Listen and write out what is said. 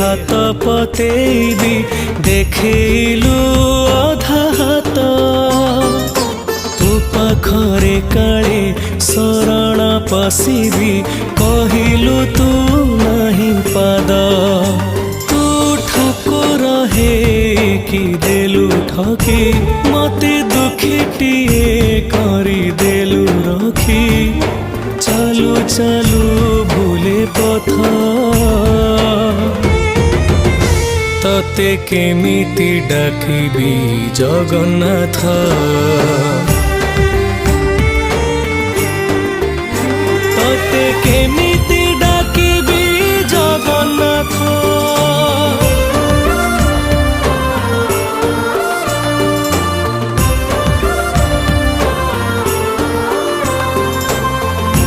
हाथ पतेबी देखिलु अधा हाथ तू पाखरे काले शरण पशिबी कहिलु तू नहीं पाद तू ठाकुर हे कि देलु ठकी मते दुखीटिए करी देलु रखी चालू चालू भूले पथ तते केमिति डाकिबी जगन्नाथ तते केमि